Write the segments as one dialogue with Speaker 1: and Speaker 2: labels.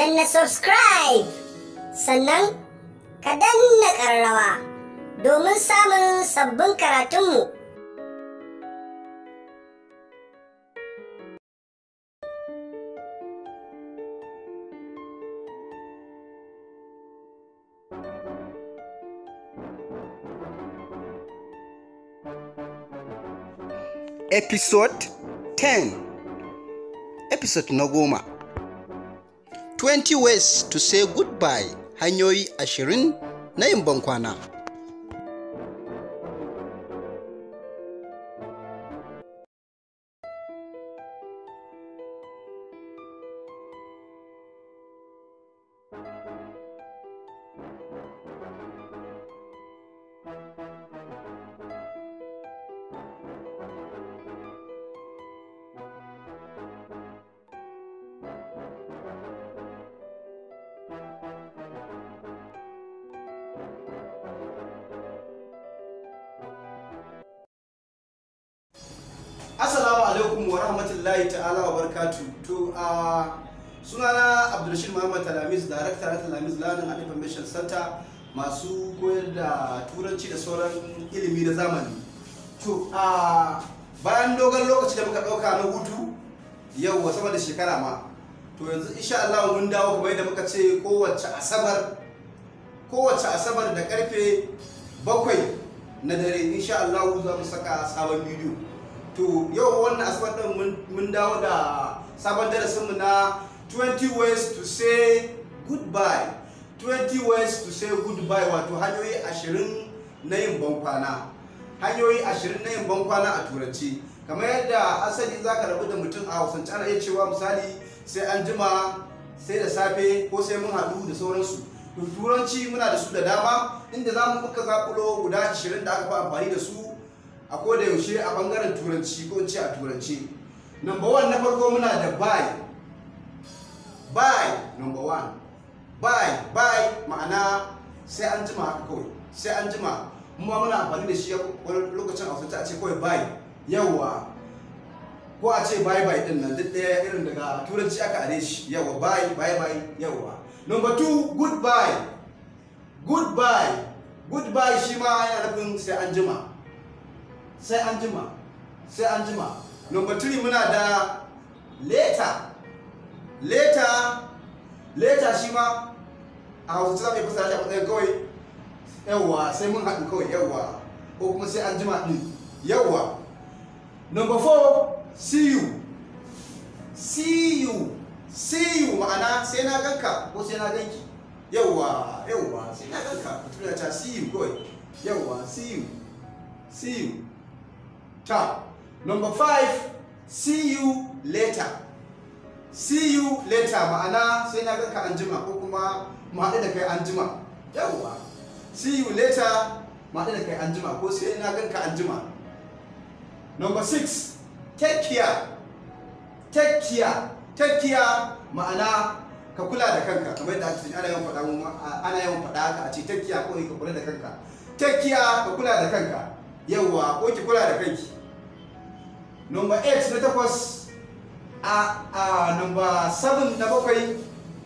Speaker 1: danna subscribe sannan ka danna ƙararrawa domin samun sabbin karatunmu.
Speaker 2: Episode 10. Episode na 10. 20 ways to say goodbye. Hanyoyi 20 na yin bankwana.
Speaker 3: Assalamu alaikum wa rahmatullahi ta'ala wa barakatuh. To sunana Abdulrashid Muhammad Talamis, Director na Talamis Learning and Information Center, masu koyar da turanci da sauran ilimi na zamani. To bayan dogon lokaci da muka dauka na hutu yau sama da shekara ma, to yanzu insha Allah mun dawo kamar yadda muka ce kowace asabar da karfe 7 na dare insha Allah za mu saka sabon bidiyo. To yau wannan asabar din mun dawo da sabon darasinmu na 20 ways to say goodbye. 20 ways to say goodbye, wato hanyoyi 20 na yin bankwana. Hanyoyi 20 na yin bankwana a turanci. Kamar yadda asali zaka rabu da mutum a Hausance ana iya cewa misali sai an jima, sai da safe, ko sai mun haɗu da sauransu. To turanci muna da su da dama, inda za mu muka zakulo guda 20 da aka fi amfani da su a koda yaushe a bangaren turanci, ko ce a turanci. Number 1 na farko muna da bye. Number 1 bye ma'ana sai an jima haka kawai, sai an jima. Kuma muna amfani da shi wani lokacin a Hausa a ce kawai bye, yawa, ko a ce bye din nan duk ɗaya irin daga turanci aka are shi, yawa, bye, yawa. Number 2 goodbye shi ma yana nufin sai an jima, sai an jima. Number 3 muna da later shi ma a Hausa za mu yi fasara shi a matsayin kawai yawa, sai mun haɗu kawai, yawa, ko kuma sai an jima ɗin, yawa. Number 4 see you ma'ana sai na ganka ko sai na ganki, yawa, sai na ganka, mutum ta see you kawai, yawa, see you. Ta. Number 5 see you later ma'ana sai na ganka an jima, ko kuma mu haɗu da kai an jima, yawa, see you later mu haɗu da kai an jima, ko sai na ganka an jima. Number 6 take care ma'ana ka kula da kanka, kamar yadda ana yawan faɗa haka a ce take care, ko ka kula da kanka. Take care, ka kula da kanka, yawa, ko ki kula da kanki. Number 8 na 8 number 7 na 7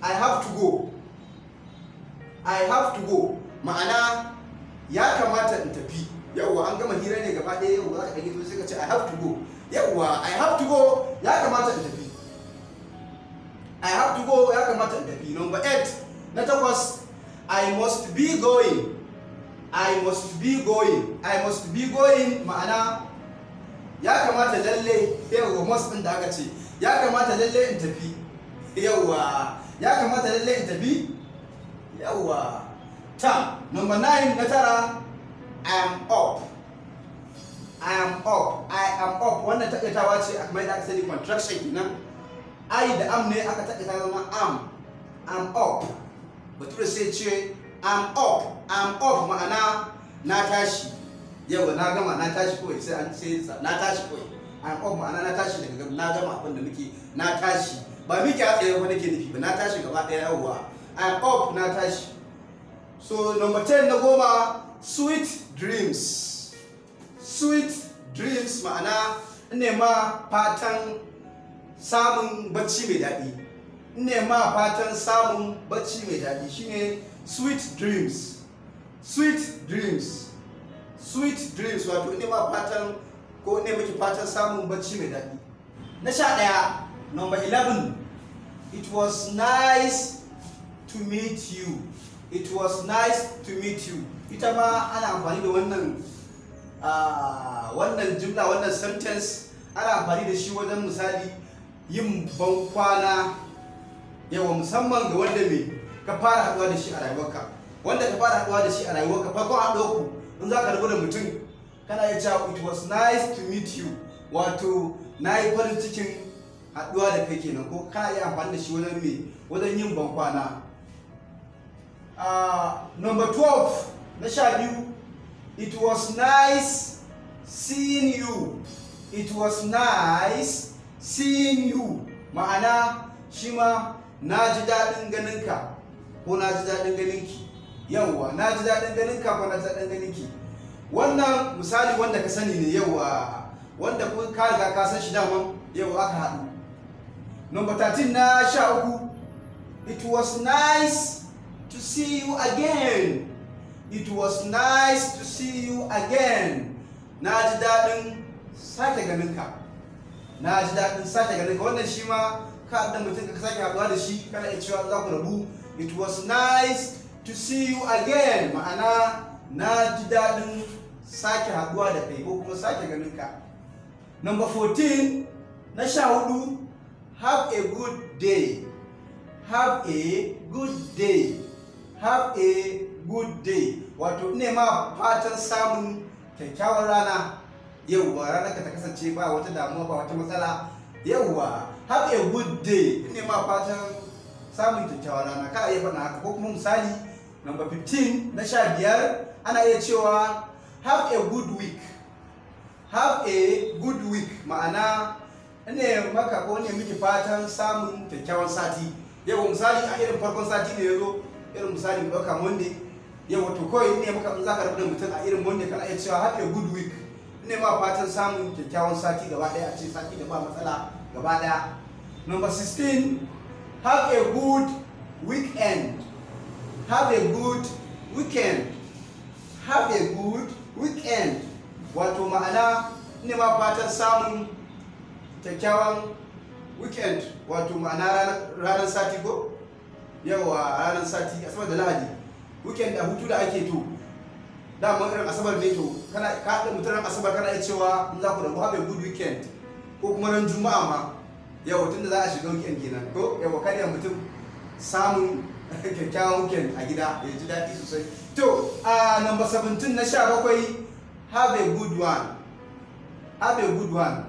Speaker 3: I have to go ma'ana ya kamata in tafi, yawa, an gama hira ne gaba ɗaya, yawa, za ka ɗage sai ka ce I have to go, yawa, I have to go, ya kamata in tafi, I have to go, ya kamata in tafi. Number 8 na 8 I must be going ma'ana ya kamata lalle, yawa, must din da aka ce ya kamata lalle in tafi, yawa, ya kamata lalle in tafi, yawa. Ta. Number 9 na 9 I am up wannan takaitawa ce a kamar yadda aka sani contraction kenan. I da am ne aka takaita zama am up. Bature sai ce am up ma'ana na tashi, yawa, na gama, na tashi kawai, sai an ce na tashi kawai. I'm up ma'ana na tashi daga na gama abin da nake, na tashi, ba miki a tsaye ba nake nufi ba, na tashi gaba ɗaya, yawa, I'm up, na tashi. So number 10 na 10 sweet dreams ma'ana ne ma fatan samun bacci mai daɗi, ne ma fatan samun bacci mai daɗi shine sweet dreams. Sweet dreams. Sweet dreams wato ne ma fatan ko ne miki fatan samun bacci mai daɗi. Na 11, number 11. It was nice to meet you. It was nice to meet you. Ita ma ana amfani da wannan jumla, wannan sentence ana amfani da shi wajen misali yin bankwana, yawa musamman ga wanda me ka fara haduwa da shi a rayuwarka, wanda ka fara haduwa da shi a rayuwarka farkon haɗuwarku in za ka rabu da mutum kana iya cewa it was nice to meet you, wato na yi farin cikin haduwa da kai kenan, ko kana iya amfani da shi wajen me wajen yin bankwana. Number 12, na 12, it was nice seeing you. It was nice seeing you, ma'ana shi ma na ji daɗin ganinka ko na ji daɗin ganinki. Yawwa, na ji daɗin ganinka ko na ji daɗin ganinki. Wannan misali wanda ka sani ne, yawwa, wanda kun ka riga ka san shi daman, yawwa aka haɗu. Number 13 na 13, it was nice to see you again. It was nice to see you again. Na ji daɗin sake ganinka. Na ji daɗin sake ganinka. Wannan shi ma ka da mutum ka sake haɗuwa da shi kana iya cewa za ku rabu. It was nice to see you again. Ma'ana na ji daɗin sake haɗuwa da kai ko kuma sake ganinka. Number 14 na 14, have a good day. Have a good day. Have a good day. Wato ne ma fatan samun kyakkyawar rana. Yawwa, ranar ka ta kasance ba wata damuwa ba wata matsala. Yawwa, have a good day. Ne ma fatan samun kyakkyawar rana. Ka iya faɗa haka, ko kuma misali number 15 na 15 ana iya cewa have a good week. Have a good week, ma'ana ne maka ko ne miki fatan samun kyakkyawan sati. Yawwa, misali a irin farkon sati ne yazo, irin misali mu ɗauka Monday. Yawwa, to kawai ne maka in za ka rabu da mutum a irin Monday kana iya cewa have a good week. Ne ma fatan samun kyakkyawan sati gaba ɗaya, a ce sati da ba matsala gaba ɗaya. Number 16, have a good weekend. Have a good weekend. Have a good weekend. Wato ma'ana ne ma fatan samun kyakkyawan weekend, wato ma'ana ranar sati ko? Yawa, ranar sati, asabar da lahadi. Weekend a hutu da ake to. Dama irin asabar ne to, kana ka haɗa mutum ran asabar kana iya cewa in za ku rabu have a good weekend. Ko kuma ran juma'a ma. Yawa, tunda za a shiga weekend kenan. Ko yawa, kada mutum samun kyakkyawan weekend a gida ya ji daɗi sosai. To, number 17 na 17, have a good one. Have a good one.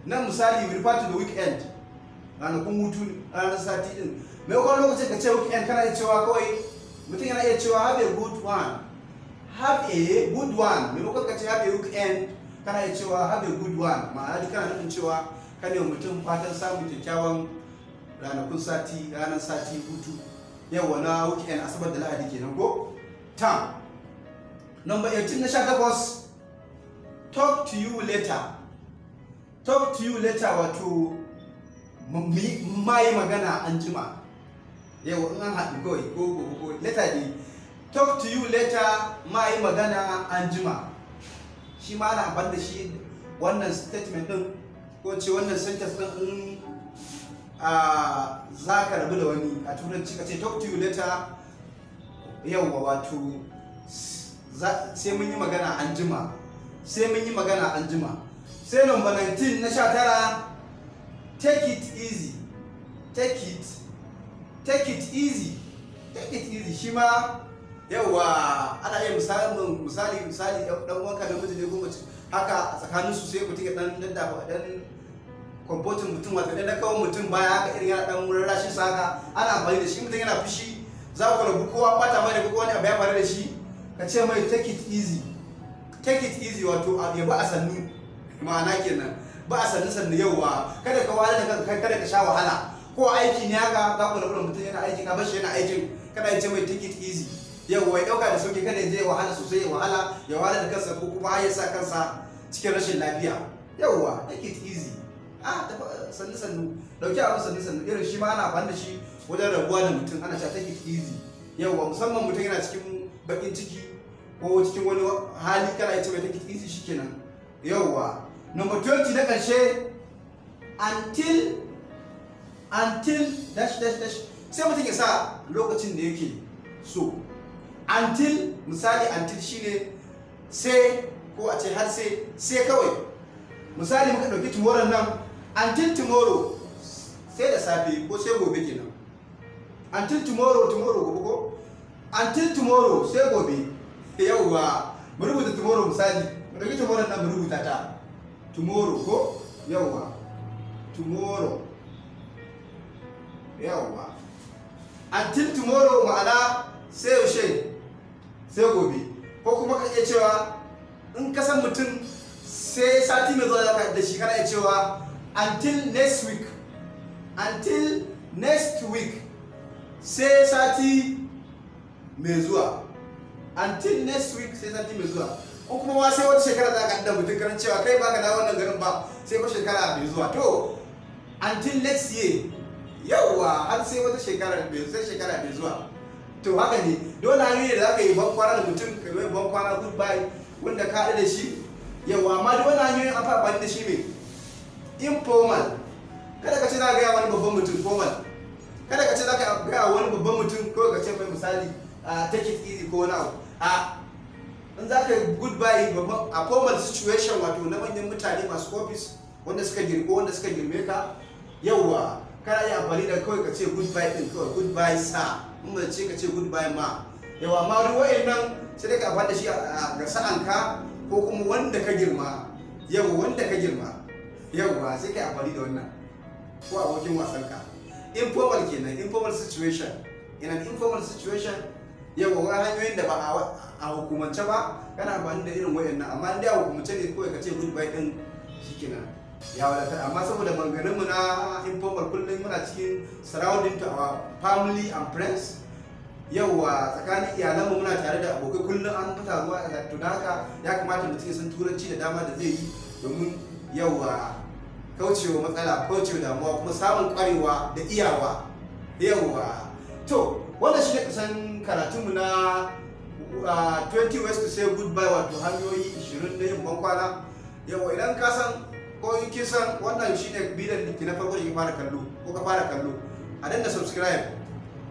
Speaker 3: Nan misali we refer to the weekend. Ranakun hutu, ranar sati din. Mai kwan lokacin ka ce weekend kana iya cewa kawai mutum yana iya cewa have a good one. Have a good one. Mai kwan ka ce have a weekend kana iya cewa have a good one. Ma'ana duk kana nufin cewa kana yi mutum fatan samun kyakkyawan ranakun sati, ranar sati hutu. Yawa na weekend, asabar da lahadi kenan ko? Tam. Number 18 na 18, talk to you later. Talk to you later wato mai magana an jima. Yau in an haɗu kawai ko later ne. Talk to you later, mai magana an jima. Shi ma ana amfani da shi wannan statement din ko ce wannan sentence din in za ka rabu da wani a turanci ka ce talk to you later. Yawwa, wato sai mun yi magana an jima. Sai mun yi magana an jima. Sai number 19 na 19, take it easy. Take it easy. Take it easy. Shi ma yawa ana iya misali dan uwanka da miji ne ko mace haka tsakanin su sai mutum ya dan daddafa dan kompotin mutum, wato dan kawo mutum baya haka irin yana dan wurin rashin sa haka ana amfani da shi. Mutum yana fushi za ku rabu kowa bata mai da ko wani abu ya faru da shi ka ce mai take it easy. Take it easy wato ya ba a sannu, ma'ana kenan ba a sannu yawa, kada ka wahala da kanka, kada ka sha wahala. Ko aiki ne haka za ku rabu da mutum yana aiki ka bashi yana aikin, kada ya ce mai take it easy. Yawa, ya dauka da sauki, kada ya je wahala sosai, ya wahala da kansa ko kuma ya sa kansa cikin rashin lafiya. Yawa, take it easy. sannu sannu dauki abin sannu sannu irin shi ma ana amfani da shi wajen rabuwa da mutum, ana cewa take it easy. Yawwa, musamman mutum yana cikin bakin ciki ko cikin wani hali, kana yi ce mai take it easy shikenan. Yawwa, number 20 na karshe, until dash dash dash, sai mutum ya sa lokacin da yake so. Until, misali until shine sai, ko a ce har sai kawai. Misali muka dauki tomorrow nan, until tomorrow sai da safe ko sai gobe kenan. Until tomorrow gobe ko until tomorrow sai gobe. Yawwa, mu rubuta tomorrow, misali mu dauki tomorrow nan mu rubuta ta tomorrow ko. Yawwa, tomorrow. Yawwa, until tomorrow ma'ana sai yaushe, sai gobe. Ko kuma ka iya cewa in ka san mutum sai sati mai zuwa da shi, kana iya cewa until next week. Until next week, sai sati mai zuwa. Until next week, sai sati mai zuwa. Ko kuma ma sai wata shekara za ka da mutum karan cewa kai baka dawo wannan garin ba sai ko shekara mai zuwa. To until next year. Yawwa, har sai wata shekara mai zuwa. To haka ne, dole hanyoyi da za ka yi bankwana da mutum, ka yi bankwana goodbye wanda ka haɗu da shi. Yawwa, amma duk wani hanyoyin an amfani da shi mai informal. Kada ka ce za ka gaya wani babban mutum formal. Kada ka ce za ka gaya wani babban mutum ko ka ce mai misali take it easy ko wani abu. In za ka yi goodbye a formal situation, wato na manyan mutane masu office wanda suka girme ka. Yawwa, kana yi amfani da kawai ka ce goodbye din, kawai goodbye sir. In ba ce ka ce goodbye ma. Yawwa, amma duk wa'annan sai dai ka amfani da shi ga sa'anka ko kuma wanda ka girma. Yawwa, wanda ka girma. Yawwa, sai ka yi amfani da wannan ko abokin wasanka. Informal kenan, informal situation. In an informal situation, yawwa, wani hanyoyin da ba a hukumance ba kana amfani da irin wa'annan, amma inda a hukumance ne kawai ka ce goodbye din shikenan ya wadatar. Amma saboda maganganunmu na informal kullum muna cikin surrounding to our family and friends. Yawwa, tsakanin iyalanmu muna tare da abokai kullum an fita zuwa da tuna haka ya kamata mutum ya san turanci da dama da zai yi domin yawwa kaucewa matsala, kaucewa damuwa, kuma samun kwarewa da iyawa. Yawwa, to wannan shi ne kusan karatunmu na 20 ways to say goodbye, wato hanyoyi 20 na yin bankwana. Yawwa, idan ka san ko in kin san wannan shi ne bidiyon da na farko da ka fara kallo, a danna subscribe.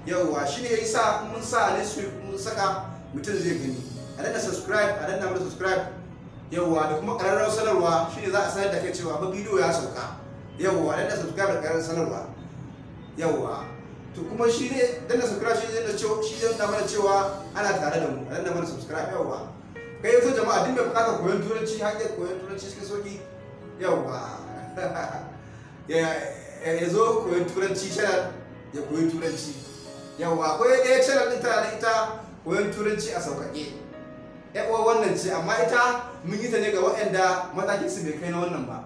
Speaker 3: Yawwa, shi ne ya yi sa mun sa next week mun saka mutum zai gani. A danna subscribe, a danna mana subscribe. Yawwa, da kuma ƙararrawar sanarwa, shi ne za a sanar da kai cewa ba bidiyo ya sauka. Yawwa, a danna subscribe da ƙararrawar sanarwa. Yawwa, to kuma shi ne danna subscribe, shi ne da mana cewa ana tare da mu. A danna mana subscribe. Yawwa, kai yanzu jama'a duk mai buƙatar koyon turanci, hanyar koyon turanci cikin sauki. Yawwa, ya zo koyon turanci channel, ya koyi turanci. Yawwa, akwai ɗaya channel ɗin tana da ita koyon turanci a sauƙaƙe. Yawa, wannan ce, amma ita mun yi ta ne ga waɗanda matakin su bai kai na wannan ba,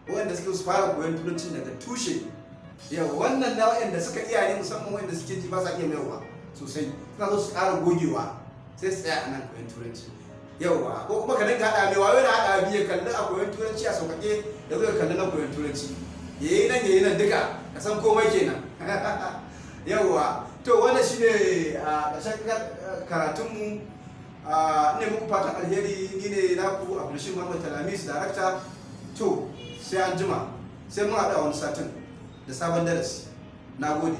Speaker 3: waɗanda suke su fara koyon turanci daga tushe. Yawwa, wannan na waɗanda suka iya ne, musamman waɗanda suke ji ba sa iya maiwa sosai, suna so su ƙara gogewa sai su tsaya a nan koyon turanci. Yawwa, ko kuma ka dinga haɗa mai wayo da haɗa biyu, kalli a koyon turanci a sauƙaƙe da zai kalli na koyon turanci. Yayi nan duka, ka san komai kenan. Yawwa, to wannan shine a ƙarshen karatunmu. Ne muku fatan alheri. Ni ne naku Abdulrashid Muhammad Talamis, darakta. To sai an jima, sai mun haɗa wani satin da sabon darasi. Na gode.